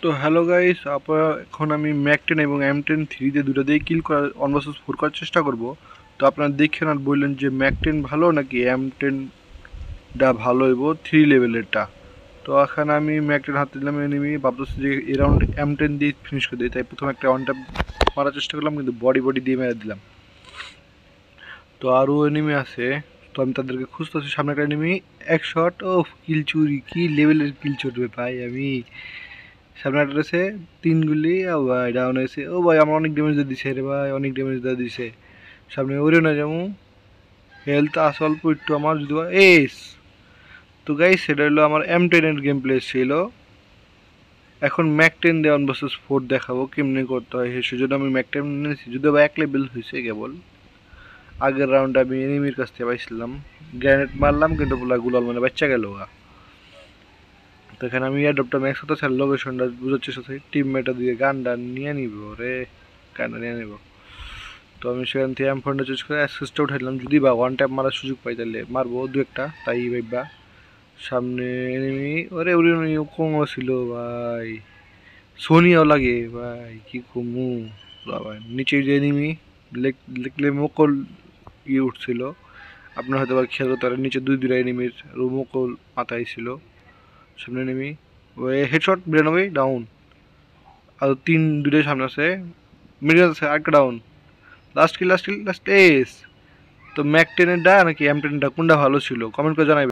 তো hello guys, এখন আমি ম্যাক 10 এবং M10 3 দিয়ে দুটো দিয়ে কিল করার 1 vs 4 করার চেষ্টা করব। তো আপনারা দেখেন আর বললেন যে ম্যাক 10 ভালো নাকি M10টা ভালো হইব 3 লেভেলেরটা। তো এখানে আমি ম্যাক 10 হাতে দিলাম, এনিমি ভাবতেছি যে এই রাউন্ড M10 দিয়ে ফিনিশ করে দিই, তাই প্রথমে একটা ওয়ান ট্যাপ মারার চেষ্টা করলাম, কিন্তু বডি দিয়ে মেরে দিলাম। তো আরও এনিমি আছে, তো আমি তাদেরকে খুঁজতেছি। সামনে একটা এনিমি, এক শট, ও কিল চুরি, কি লেভেলের কিল চুরবে ভাই আমি। সামনে একটা রয়েছে, 3 গুলি, ও ভাই ডাউন হয়েছে। ও ভাই আমার অনেক ড্যামেজ দিয়ে দিছে রে ভাই, অনেক ড্যামেজ দিয়ে দিছে। সামনে ওরে না যেমন হেলথ আছে অল্প একটু আমার, যদি এস। তো গাইস সেটা হলো আমার M10 এর গেম প্লে ছিল। এখন ম্যাক 10 দিয়ে 1 vs 4 দেখাবো কেমনে করতে হয়। সেজন্য আমি ম্যাক 10 নিয়েছি, যদিও বা 1 লেভেল হয়েছে কেবল। আগের রাউন্ড আমি এনিমির কাছ থেকে পাইছিলাম, গ্রেনেড মারলাম কিন্তু পুরা গুলাল মানে বাচ্চা গেল। তো এখানে আমি অ্যাডপ্টার ম্যাক্স হতে চাই, লোকেশনটা বুঝার চেষ্টা করি। টিমমেটটা দিয়ে গানটা নিয়ে নিব রে, গানটা নিয়ে নিব। তো আমি সেখান থেকে M4 চুজ করে অ্যাসিস্টটা উঠাইলাম, যদি বা ওয়ান ট্যাপ মারার সুযোগ পাই তাহলে মারবো দু একটা, তাই ভাইবা। সামনে এনিমি, ওরে উড়ে কম ছিল ভাই, সোনিয়াও লাগে ভাই, কি কমু ভাই। নিচে যে এনিমি দেখলে মোকল উঠছিল, আপনার হয়তো বা খেয়াল করতে পারেন, নিচে দুইটা এনিমির মোকল মাথায় ছিল। সামনে এনিমি, ওই হেডশট 92 ডাউন। আর দুটোই সামনে আছে, মিডিল আছে আরেকটা ডাউন। Last S. তো ম্যাক 10 এর ডা নাকি M10 ডা কোনটা ভালো ছিল কমেন্ট করে জানাবেন।